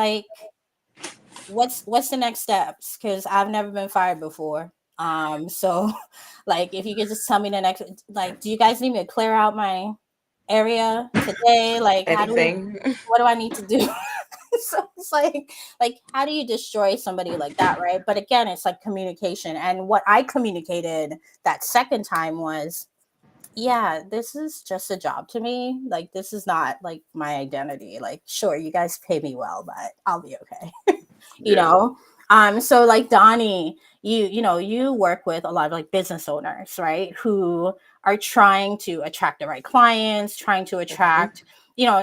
like what's the next steps? Because I've never been fired before. So like if you could just tell me the next, like, do you guys need me to clear out my area today? Like, Anything. what do I need to do? So it's like how do you destroy somebody like that, right? But again, it's like communication. And what I communicated that second time was, yeah, this is just a job to me. Like, this is not like my identity. Like, sure, you guys pay me well, but I'll be okay. you Yeah. know so like Donnie, you work with a lot of like business owners, right, who are trying to attract the right clients, trying to attract,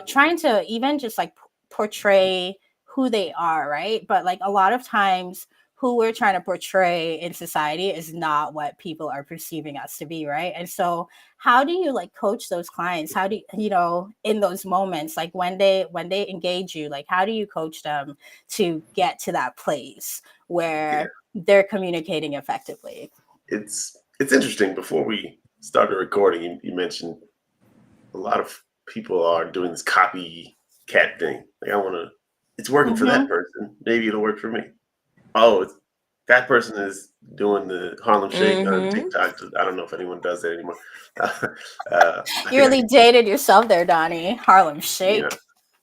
trying to even just like portray who they are, right? But like a lot of times who we're trying to portray in society is not what people are perceiving us to be, right? And so how do you like coach those clients? How do in those moments, like when they engage you, like how do you coach them to get to that place where they're communicating effectively? It's interesting. Before we started recording, you mentioned a lot of people are doing this copycat thing. Like, it's working for that person. Maybe it'll work for me. Oh, that person is doing the Harlem Shake on TikTok. I don't know if anyone does that anymore. You really dated yourself there, Donnie. Harlem Shake. Yeah,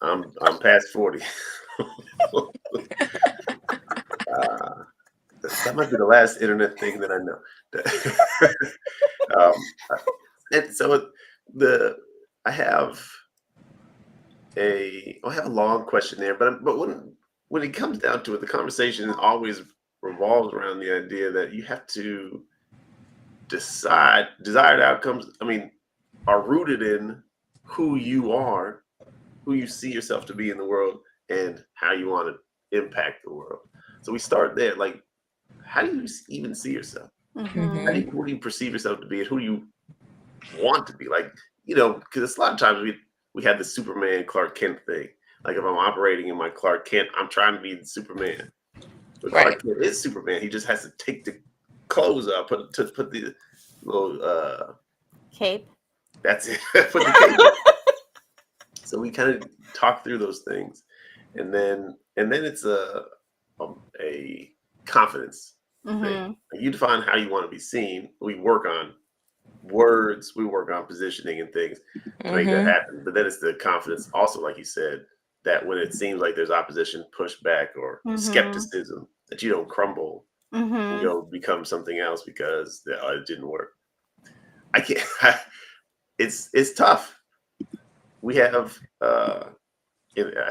I'm past 40. That might be the last internet thing that I know. And so I have I have a long question there, but when it comes down to it, the conversation always revolves around the idea that you have to decide desired outcomes. I mean, are rooted in who you are, who you see yourself to be in the world, and how you want to impact the world. So we start there. Like, how do you even see yourself? Who do you perceive yourself to be, and who do you want to be? Like, because a lot of times we have the Superman Clark Kent thing. Like, if I'm operating in my Clark Kent, I'm trying to be the Superman. But Clark Kent is Superman. He just has to take the clothes up, put the little cape. That's it. Put the cape up. So we kind of talk through those things, and then it's a confidence thing. Like, you define how you want to be seen. We work on words, we work on positioning and things to make that happen. But then it's the confidence, also, like you said, that when it seems like there's opposition, pushback, or skepticism, that you don't crumble and go become something else because it didn't work. I can't. It's tough. We have, I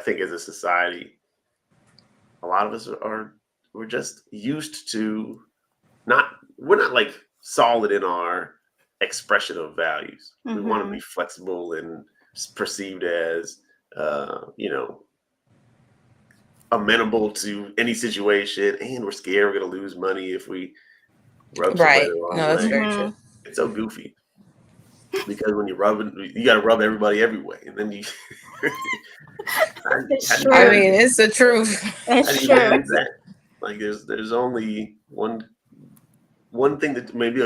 think, as a society, a lot of us we're just used to we're not like solid in our expression of values. We want to be flexible and perceived as, amenable to any situation, and we're scared we're going to lose money if we rub somebody the wrong way. That's very true. It's so goofy. Because when you're rubbing, you got to rub everybody every way, and then you. I mean, it's the truth. It's true. Like, there's only one thing that maybe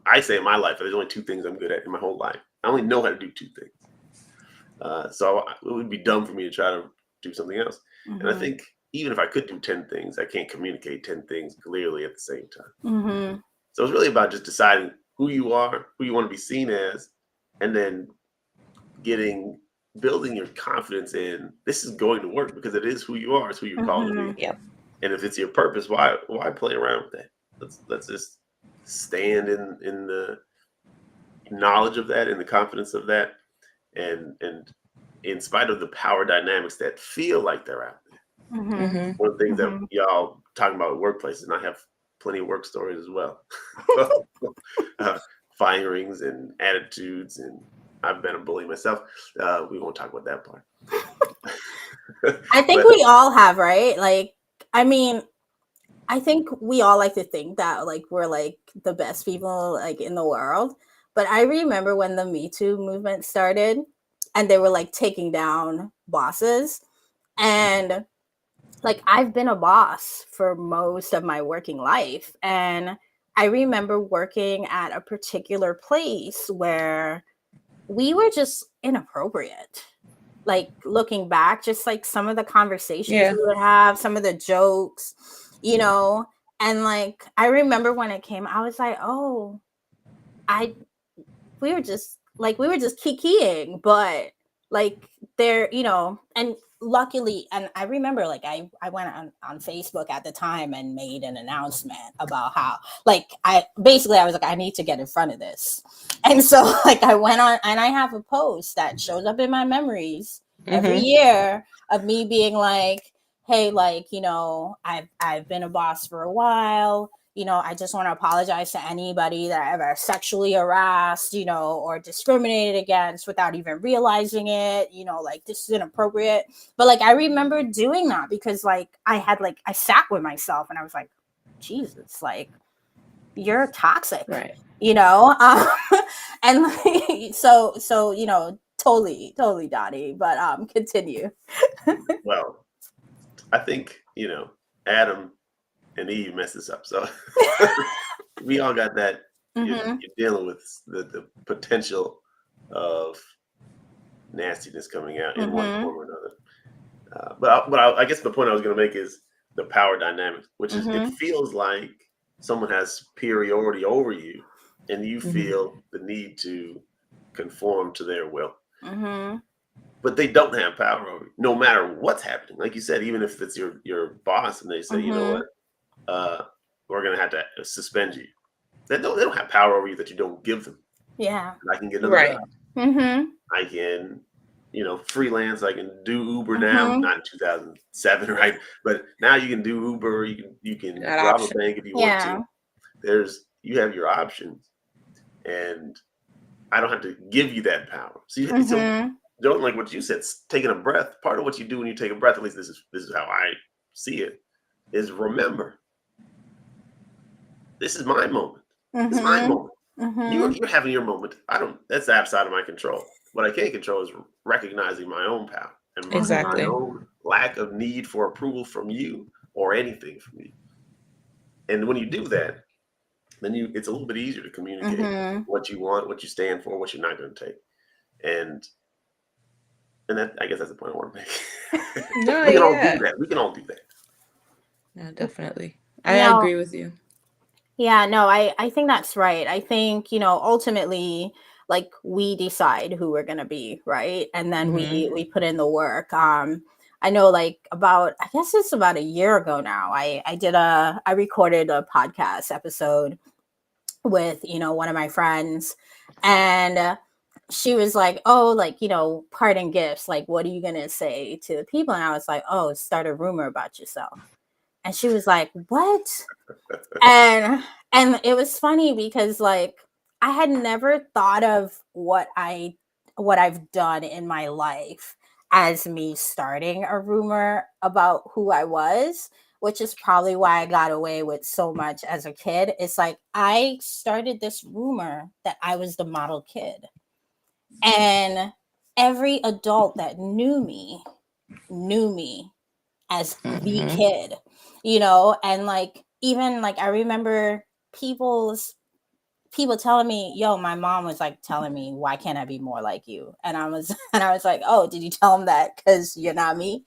I say in my life. There's only two things I'm good at in my whole life. I only know how to do two things. So it would be dumb for me to try to do something else. And I think even if I could do 10 things, I can't communicate 10 things clearly at the same time. So it's really about just deciding who you are, who you want to be seen as, and then building your confidence in this is going to work because it is who you are, it's who you're called to be. Yep. And if it's your purpose, why play around with that? Let's just stand in the knowledge of that, in the confidence of that, and in spite of the power dynamics that feel like they're out there. One of the things that y'all talking about workplaces, and I have plenty of work stories as well. Firings and attitudes, and I've been a bully myself. We won't talk about that part. I think we all have, right? Like, I mean, I think we all like to think that like we're like the best people like in the world. But I remember when the Me Too movement started and they were like taking down bosses. And like I've been a boss for most of my working life. And I remember working at a particular place where we were just inappropriate. like looking back, just like some of the conversations Yeah. we would have, some of the jokes, you know, and like I remember when it came, I was like, oh, I we were just kikiing, but like there, you know, and luckily, and I remember like I went on Facebook at the time and made an announcement about how like I was like, I need to get in front of this. And so like I went on and I have a post that shows up in my memories every year of me being like, hey, like, you know, I've been a boss for a while. You know, I just want to apologize to anybody that I ever sexually harassed, you know, or discriminated against without even realizing it. You know, like this is inappropriate. But like I remember doing that because like I sat with myself and I was like, Jesus, like you're toxic, Right. you know? And like, so, you know, totally, Dottie, but continue. Well, I think, you know, Adam and Eve messed this up. So we all got that. You're dealing with the potential of nastiness coming out in one form or another. But I guess the point I was going to make is the power dynamic, which is it feels like someone has superiority over you, and you feel the need to conform to their will. But they don't have power over you, no matter what's happening. Like you said, even if it's your boss and they say, you know what, we're going to have to suspend you. They don't have power over you that you don't give them. Yeah. I can get another job. I can, you know, freelance. I can do Uber now. Not in 2007, right? But now you can do Uber. You can rob a bank if you want to. You have your options, and I don't have to give you that power. So don't like what you said. Taking a breath. Part of what you do when you take a breath, at least this is how I see it, is remember. This is my moment. This is my moment. You're having your moment. That's outside of my control. What I can control is recognizing my own power and my own lack of need for approval from you or anything from you. And when you do that, then it's a little bit easier to communicate what you want, what you stand for, what you're not going to take. And that, I guess that's the point I want to make. No, we can all do that. We can all do that. No, definitely. I agree with you. Yeah, no, I think that's right. I think, you know, ultimately, like we decide who we're gonna be, right? And then we put in the work. I know like I guess it's about a year ago now, I recorded a podcast episode with, you know, one of my friends, and she was like, oh, like, you know, parting gifts, like what are you gonna say to the people? And I was like, oh, start a rumor about yourself. And she was like, what? And it was funny because like I had never thought of what I've done in my life as me starting a rumor about who I was, which is probably why I got away with so much as a kid. It's like I started this rumor that I was the model kid. And every adult that knew me as the kid, you know, and like even like I remember people telling me, yo, my mom was like telling me, why can't I be more like you? And I was like, oh, did you tell them that because you're not me?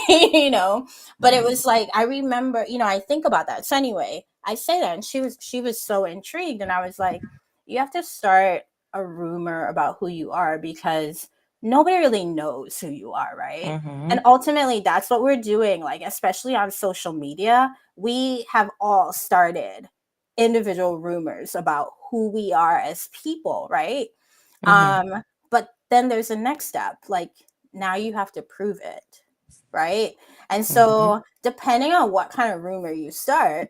You know, but it was like I remember, you know, I think about that. So anyway, I say that, and she was so intrigued, and I was like, you have to start a rumor about who you are because nobody really knows who you are, right? And ultimately that's what we're doing, like especially on social media. We have all started individual rumors about who we are as people, right? But then there's a next step, like now you have to prove it, right? And so depending on what kind of rumor you start,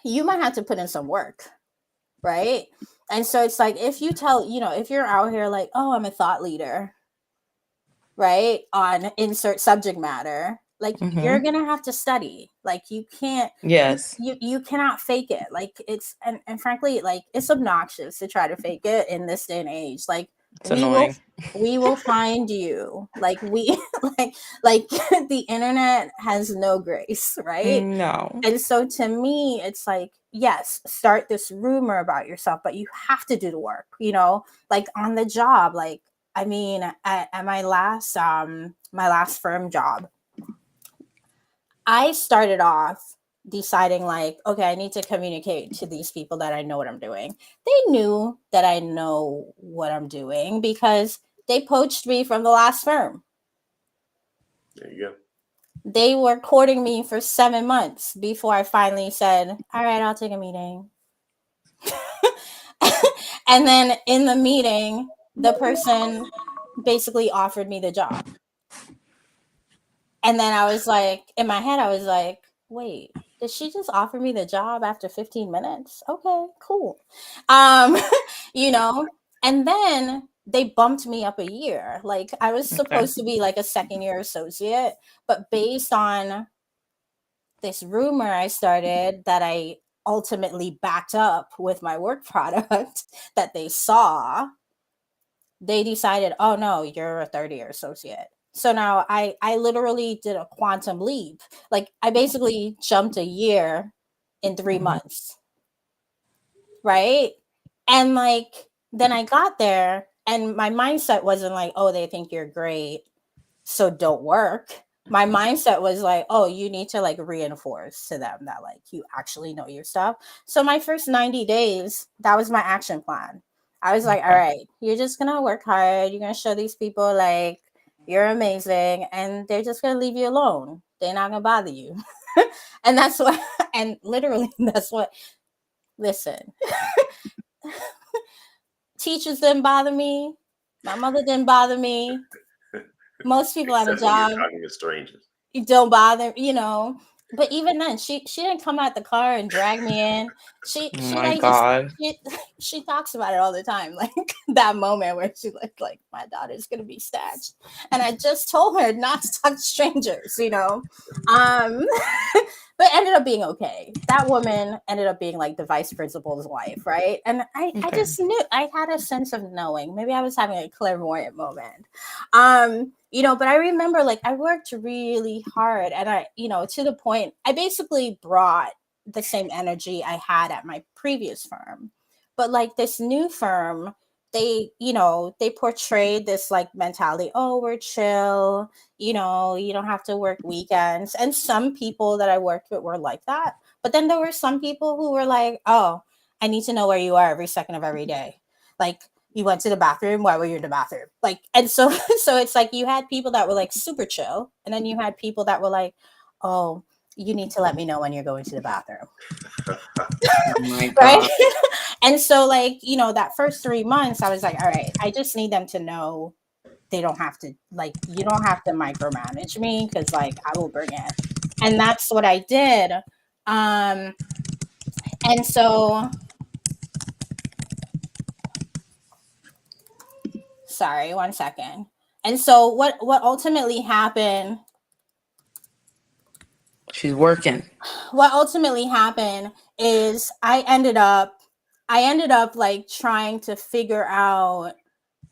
you might have to put in some work, right? And so it's like if you tell, you know, if you're out here like, oh, I'm a thought leader, right, on insert subject matter, like you're gonna have to study. Like you can't, you cannot fake it. Like it's and frankly, like it's obnoxious to try to fake it in this day and age. Like it's annoying. We will find you. Like we like the internet has no grace, right? No. And so to me, it's like, yes, start this rumor about yourself, but you have to do the work, you know, like on the job, like I mean, at my last firm job, I started off deciding like, okay, I need to communicate to these people that I know what I'm doing. They knew that I know what I'm doing because they poached me from the last firm. There you go. They were courting me for 7 months before I finally said, all right, I'll take a meeting. And then in the meeting, the person basically offered me the job. And then I was like, in my head, I was like, wait, did she just offer me the job after 15 minutes? Okay, cool. Um, you know, and then they bumped me up a year. Like I was Okay. supposed to be like a second year associate, but based on this rumor I started that I ultimately backed up with my work product that they saw, they decided, oh no, you're a third year associate. So now I literally did a quantum leap. Like I basically jumped a year in 3 months, right? And like then I got there and my mindset wasn't like, oh, they think you're great, so don't work. My mindset was like, oh, you need to like reinforce to them that like you actually know your stuff. So my first 90 days, that was my action plan. I was like, all Okay. right, you're just gonna work hard. You're gonna show these people like you're amazing, and they're just gonna leave you alone. They're not gonna bother you. And that's what, and literally, that's what, listen, teachers didn't bother me. My mother didn't bother me. Most people at a Except when you're job talking to strangers. don't bother, you know. But even then, she didn't come out the car and drag me in. She Oh she my like just God. she talks about it all the time, like that moment where she like my daughter's gonna be snatched, and I just told her not to talk to strangers, you know. Um, but ended up being okay. That woman ended up being like the vice principal's wife, right? And I Okay. just knew, I had a sense of knowing. Maybe I was having a clairvoyant moment. You know, but I remember like I worked really hard and I, you know, to the point I basically brought the same energy I had at my previous firm. But like this new firm, they, you know, they portrayed this like mentality, oh, we're chill, you know, you don't have to work weekends. And some people that I worked with were like that. But then there were some people who were like, oh, I need to know where you are every second of every day. Like you went to the bathroom, why were you in the bathroom? Like, and so so it's like you had people that were like super chill, and then you had people that were like, oh, you need to let me know when you're going to the bathroom. Oh my Right. God. And so like, you know, that first 3 months I was like, all right, I just need them to know they don't have to, like, you don't have to micromanage me because like I will bring it. And that's what I did. um and so sorry, 1 second. And so what ultimately happened, She's working. what ultimately happened is I ended up like trying to figure out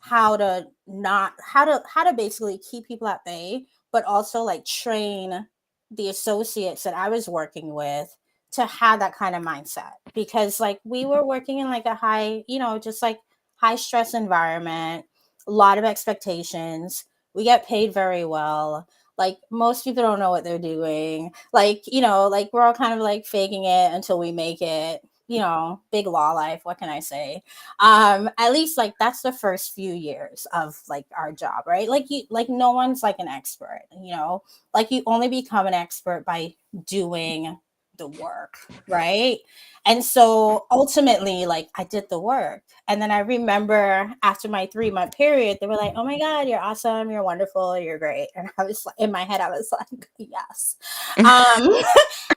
how to not how to basically keep people at bay, but also like train the associates that I was working with to have that kind of mindset, because like we were working in like a high, you know, just like high stress environment, a lot of expectations. We get paid very well. Like most people don't know what they're doing. Like, you know, like we're all kind of like faking it until we make it, you know, big law life. What can I say? At least like that's the first few years of like our job, right? Like you, like no one's like an expert, you know, like you only become an expert by doing the work, right? And so ultimately like I did the work, and then I remember after my 3 month period they were like, oh my god, you're awesome, you're wonderful, you're great. And I was like, in my head I was like, yes. um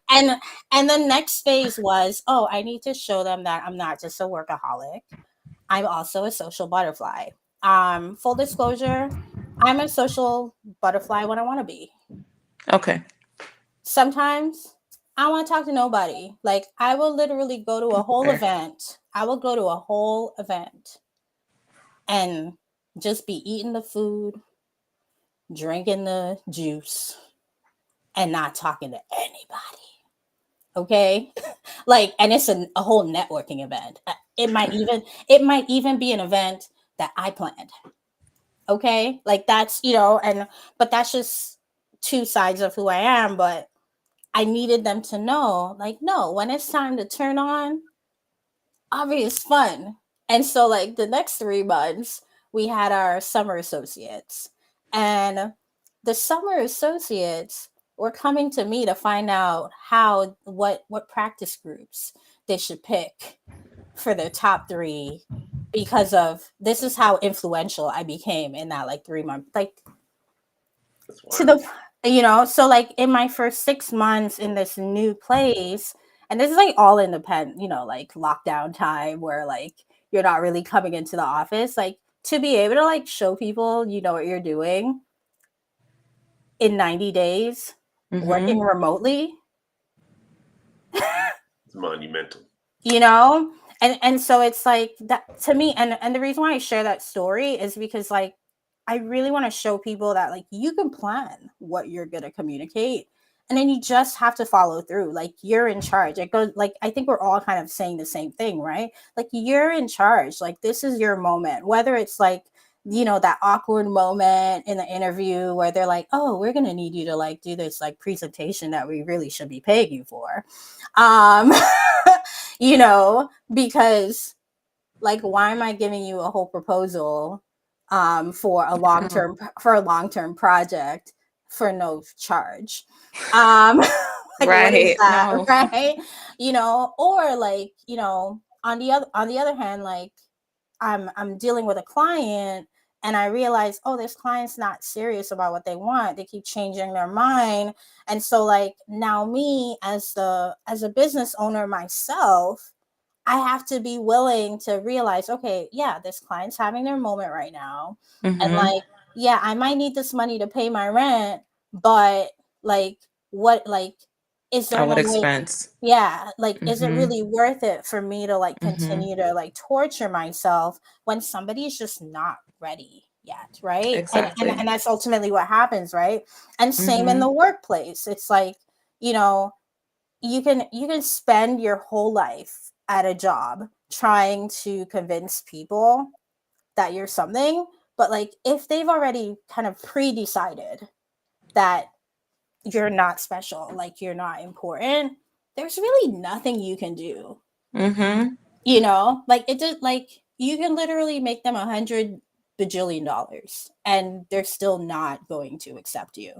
and and the next phase was, oh, I need to show them that I'm not just a workaholic, I'm also a social butterfly. Full disclosure, I'm a social butterfly when I want to be. Okay. Sometimes I want to talk to nobody. Like I will literally go to a whole Fair. event. I will go to a whole event and just be eating the food, drinking the juice, and not talking to anybody. Okay. Like, and it's a whole networking event. It might even be an event that I planned. Okay, like that's and but that's just two sides of who I am. But I needed them to know, like, no, when it's time to turn on, obvious fun. And so, like, the next 3 months, we had our summer associates, and the summer associates were coming to me to find out what practice groups they should pick for their top three, because of this is how influential I became in that like 3 month, like That's to wild. the so like in my first 6 months in this new place, and this is like all independent, like lockdown time where like you're not really coming into the office, like to be able to like show people what you're doing in 90 days working Mm-hmm. remotely, It's monumental. you know and so it's like that to me, and the reason why I share that story is because like I really want to show people that like you can plan what you're going to communicate, and then you just have to follow through. Like you're in charge. It goes like, I think we're all kind of saying the same thing, right? Like you're in charge. Like this is your moment, whether it's like that awkward moment in the interview where they're like, oh, we're going to need you to like do this like presentation that we really should be paying you for, um because like why am I giving you a whole proposal for a long-term project for no charge? um like what is Right. that, No. right? Or like on the other hand, like I'm dealing with a client, and I realize, oh, this client's not serious about what they want. They keep changing their mind. And so like now me as a business owner myself, I have to be willing to realize, okay, yeah, this client's having their moment right now. And Mm-hmm. like, yeah, I might need this money to pay my rent, but like, what, like, is there At no what way? expense? Yeah, like, is it Mm-hmm. really worth it for me to like Mm-hmm. continue to like torture myself when somebody's just not ready yet, right? And Exactly. that's ultimately what happens, right? And same in Mm-hmm. the workplace. It's like, you know, you can spend your whole life at a job trying to convince people that you're something, but like if they've already kind of pre-decided that you're not special, like you're not important, there's really nothing you can do. Mm-hmm. Like it just like you can literally make them 100 bajillion dollars and they're still not going to accept you,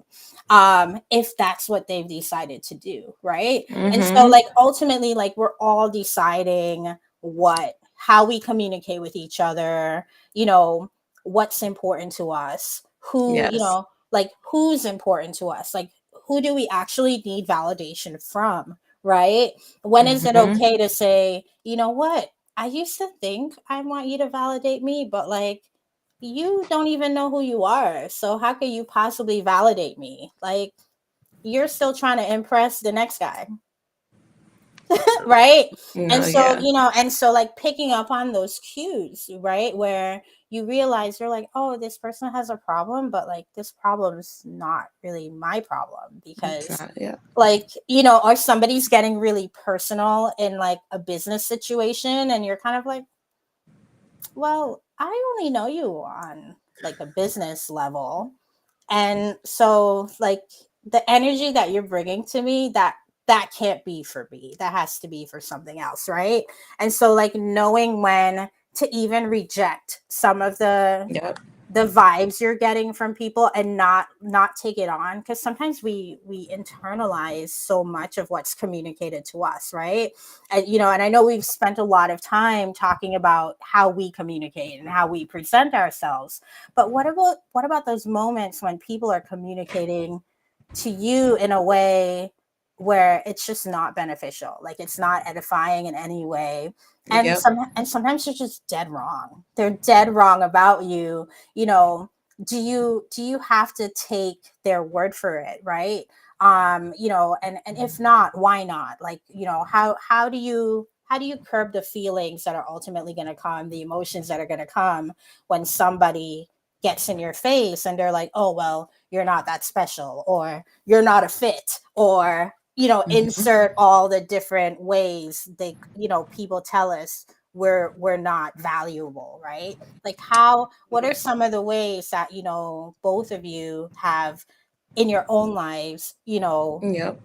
if that's what they've decided to do, right? And so Mm-hmm. like ultimately, like we're all deciding how we communicate with each other, you know what's important to us, Yes. like who's important to us, like who do we actually need validation from, right? When is it Mm-hmm. okay to say, you know what? I used to think I want you to validate me, but like you don't even know who you are. So how could you possibly validate me? Like you're still trying to impress the next guy. Right? And No, so yeah. like picking up on those cues, right, where you realize you're like, oh, this person has a problem, but like this problem's not really my problem, It's because not, yeah. like or somebody's getting really personal in like a business situation, and you're kind of like, well, I only know you on like a business level. And so like the energy that you're bringing to me, that can't be for me, that has to be for something else, right? And so like knowing when to even reject some of Yep. the vibes you're getting from people and not take it on, because sometimes we internalize so much of what's communicated to us, right? And I know we've spent a lot of time talking about how we communicate and how we present ourselves, but what about those moments when people are communicating to you in a way where it's just not beneficial, like it's not edifying in any way, and Yep. sometimes they're just dead wrong, they're dead wrong about you. you know do you have to take their word for it, right? And if not, why not? Like, how do you curb the feelings that are ultimately going to come, the emotions that are going to come when somebody gets in your face and they're like, oh, well, you're not that special, or you're not a fit, or Mm-hmm. insert all the different ways they people tell us we're not valuable, right? Like what are some of the ways that, both of you have in your own lives, Yep.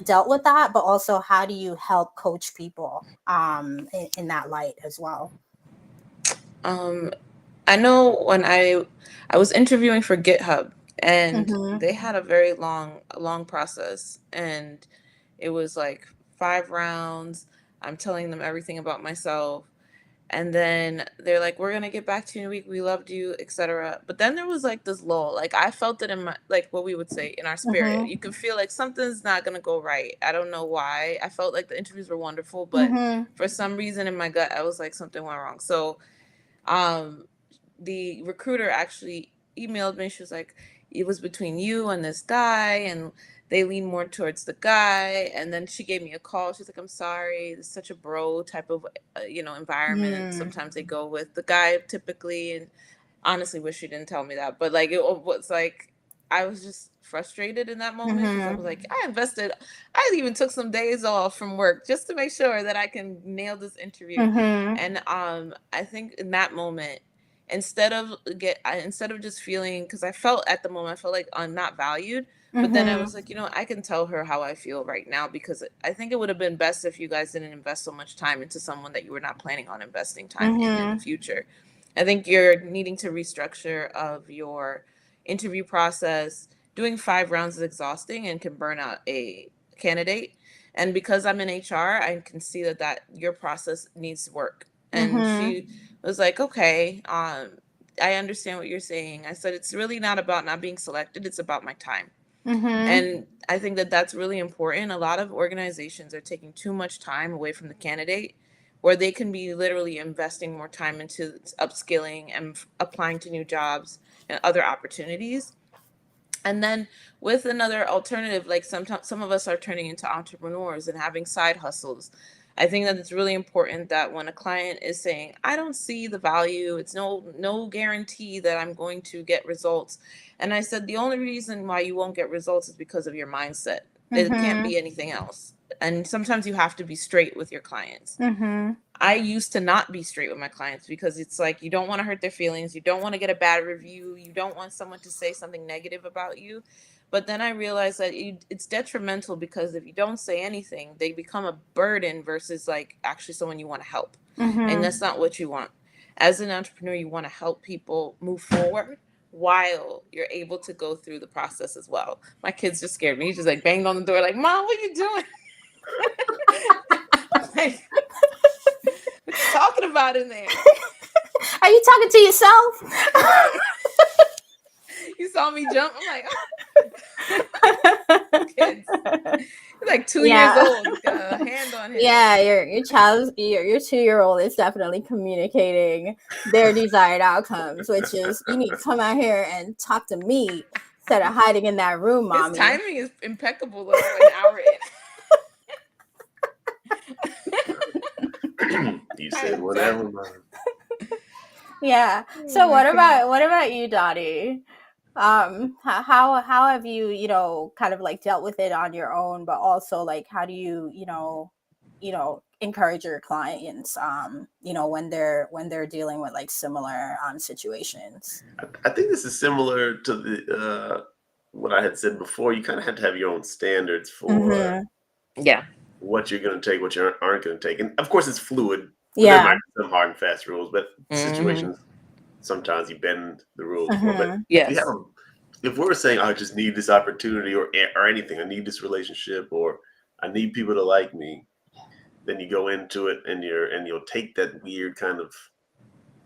dealt with that, but also how do you help coach people in that light as well? I know when I was interviewing for GitHub, and Mm-hmm. they had a very long process, and it was like 5 rounds. I'm telling them everything about myself, and then they're like, "We're gonna get back to you in a week. We loved you, etc." But then there was like this lull. Like I felt it in my, like what we would say, in our spirit. Mm-hmm. You can feel like something's not gonna go right. I don't know why. I felt like the interviews were wonderful, but Mm-hmm. for some reason in my gut, I was like something went wrong. So um the recruiter actually emailed me. She was like, it was between you and this guy, and they lean more towards the guy. And then she gave me a call. She's like, I'm sorry, it's such a bro type of environment Mm-hmm. sometimes they go with the guy typically. And honestly wish she didn't tell me that, but like it was like I was just frustrated in that moment because I was like, I even took some days off from work just to make sure that I can nail this interview. Mm-hmm. And I think in that moment, instead of just feeling, because I felt at the moment, I felt like I'm not valued. But then I Mm-hmm. was like, I can tell her how I feel right now, because I think it would have been best if you guys didn't invest so much time into someone that you were not planning on investing time in the Mm-hmm. future. I think you're needing to restructure of your interview process. Doing 5 rounds is exhausting and can burn out a candidate. And because I'm in HR, I can see that your process needs work. And Mm-hmm. she was like, okay, I understand what you're saying. I said, it's really not about not being selected. It's about my time. Mm-hmm. And I think that that's really important. A lot of organizations are taking too much time away from the candidate, where they can be literally investing more time into upskilling and applying to new jobs and other opportunities. And then with another alternative, like sometimes some of us are turning into entrepreneurs and having side hustles. I think that it's really important that when a client is saying, I don't see the value, it's no guarantee that I'm going to get results. And I said, the only reason why you won't get results is because of your mindset. It can't Mm-hmm. be anything else. And sometimes you have to be straight with your clients. Mm-hmm. I used to not be straight with my clients because it's like you don't want to hurt their feelings, you don't want to get a bad review, you don't want someone to say something negative about you. But then I realized that it's detrimental, because if you don't say anything, they become a burden versus like actually someone you want to help. And Mm-hmm. that's not what you want. As an entrepreneur, you want to help people move forward while you're able to go through the process as well. My kids just scared me. He just like banged on the door, like, Mom, what are you doing? Like, what you talking about in there? Are you talking to yourself? Right. You saw me jump. I'm like, oh, kids. He's like 2 years Yeah. old. He's got a hand on him. Yeah, your child, your 2-year-old is definitely communicating their desired outcomes, which is you need to come out here and talk to me instead of hiding in that room, His mommy. timing is impeccable though, an hour in. You said whatever, man. Yeah. So what about you, Dottie? How have you, kind of like dealt with it on your own, but also like how do you, encourage your clients, when they're dealing with like similar situations? I think this is similar to the what I had said before. You kind of have to have your own standards for Mm-hmm. Yeah. what you're going to take, what you aren't going to take, and of course it's fluid. There Yeah. might be some hard and fast rules, but situations sometimes you bend the rules for. But if you Yes. have, if we're saying I just need this opportunity or anything, I need this relationship, or I need people to like me, then you go into it and you'll take that weird kind of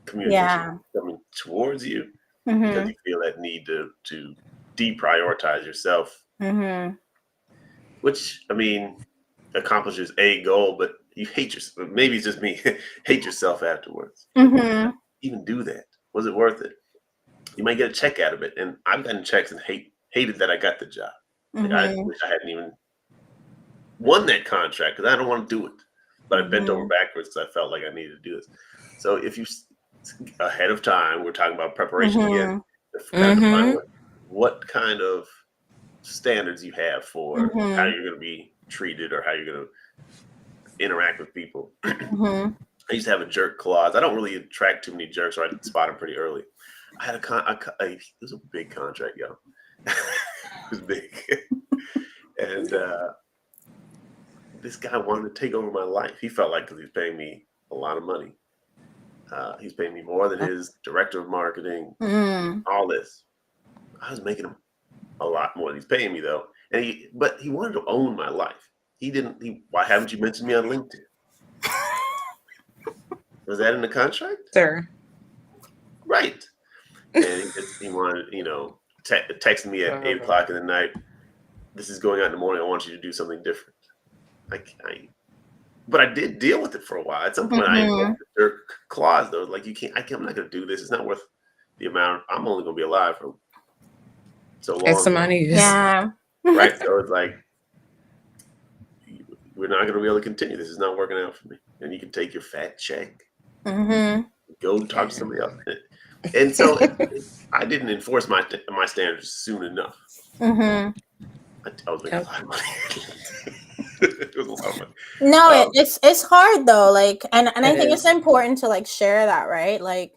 communication Yeah. coming towards you because Mm-hmm. you feel that need to deprioritize yourself, Mm-hmm. which I mean accomplishes a goal, but you hate yourself. Maybe it's just me. Hate yourself afterwards. Like, why did I Mm-hmm. even do that? Was it worth it? You might get a check out of it, and I've gotten checks and hated that I got the job. Like I Mm-hmm. wish I hadn't even won that contract because I don't want to do it. But I bent over Mm-hmm. backwards because I felt like I needed to do this. So if you ahead of time, we're talking about preparation again. Mm-hmm. Kind of define what kind of standards you have for how Mm-hmm. you're going to be treated or how you're going to interact with people. Mm-hmm. I used to have a jerk clause. I don't really attract too many jerks, so I spot them pretty early. I had it was a big contract, yo. It was big. And this guy wanted to take over my life. He felt like, because he was paying me a lot of money. He's paying me more than his director of marketing, all this. I was making him a lot more than he's paying me, though. But he wanted to own my life. Why haven't you mentioned me on LinkedIn? Was that in the contract? Sir. Right. And he wanted, texting me at 8 o'clock in the night. This is going out in the morning. I want you to do something different. But I did deal with it for a while. At some point, I invoked the jerk clause, though. Like, I'm not going to do this. It's not worth the amount. I'm only going to be alive for so long. It's some money. Yeah. Right. So it's like, we're not going to be able to continue. This is not working out for me. And you can take your fat check. Go talk to somebody else. And so I didn't enforce my standards soon enough. I was making a lot of money. It was a lot of money. No, it's hard though. Like, and I think it's important to like share that, right? Like,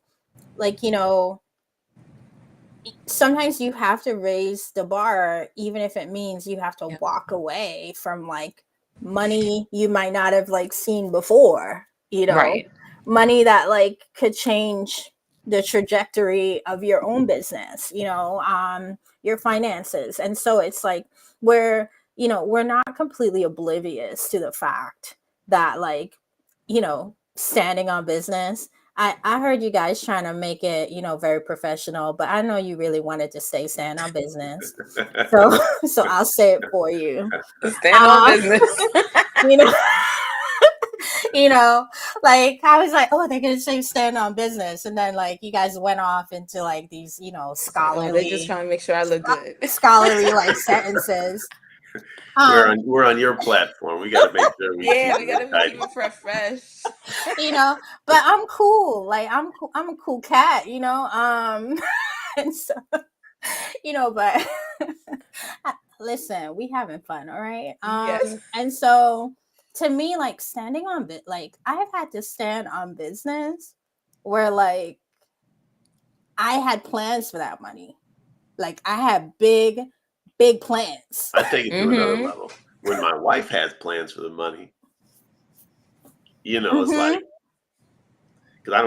sometimes you have to raise the bar, even if it means you have to walk away from like money you might not have like seen before, Right. Money that like could change the trajectory of your own business, your finances. And so it's like we're not completely oblivious to the fact that like, standing on business. I heard you guys trying to make it, very professional, but I know you really wanted to say stand on business. So I'll say it for you. Stand on business. Like I was like, oh, they're gonna say stand on business, and then like you guys went off into like these, scholarly. They're just trying to make sure I look good. Scholarly like sentences. We're on your platform. We gotta make sure we gotta keep it fresh. But I'm cool. Like I'm a cool cat, and so but listen, we having fun, all right? Yes. And so to me, like standing on like I've had to stand on business where like I had plans for that money. Like I had big plans. I take it to another level. When my wife has plans for the money, it's like, because I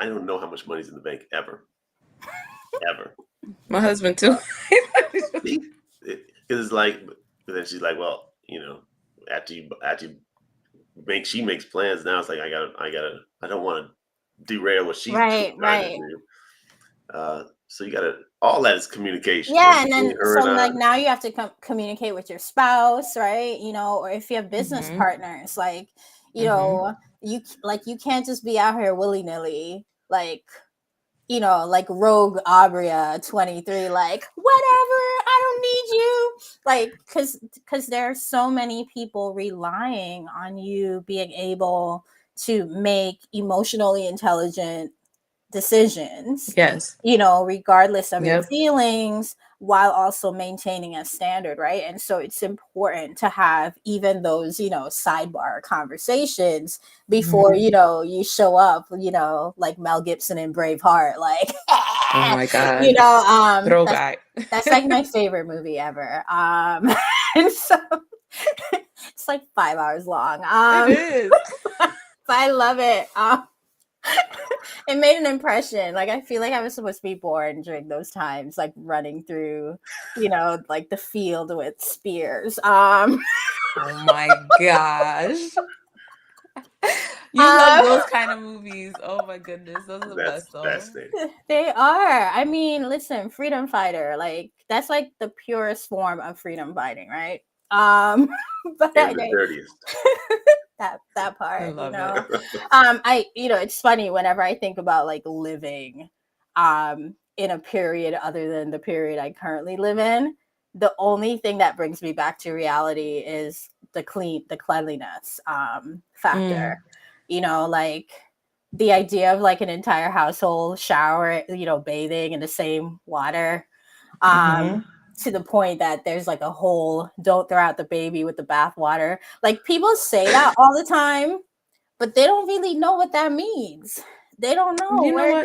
don't know how much money's in the bank ever. My husband too. Because it's like, but then she's like, well, after she makes plans, now it's like I don't want to derail what she's right. So you gotta, all that is communication. Yeah, and then like now you have to communicate with your spouse, right? Or if you have business partners, like you can't just be out here willy-nilly, like like Rogue Abria 23, like whatever, I don't need you, like because there are so many people relying on you being able to make emotionally intelligent decisions, yes, regardless of your feelings, while also maintaining a standard, right? And so it's important to have even those sidebar conversations before you show up, like Mel Gibson in Braveheart, like oh my god, throwback. That's like my favorite movie ever. And so it's like 5 hours long. It is. But I love it. It made an impression. Like I feel like I was supposed to be born during those times, like running through, like the field with spears. Oh my gosh. You love those kind of movies. Oh my goodness. Those are the best though. They are. I mean, listen, freedom fighter, like that's like the purest form of freedom fighting, right? But the dirtiest. that part, I love it. It's funny whenever I think about like living in a period other than the period I currently live in, the only thing that brings me back to reality is the cleanliness factor. Like the idea of like an entire household shower, bathing in the same water. To the point that there's like a whole don't throw out the baby with the bathwater. Like people say that all the time, but they don't really know what that means. They don't know You know where what?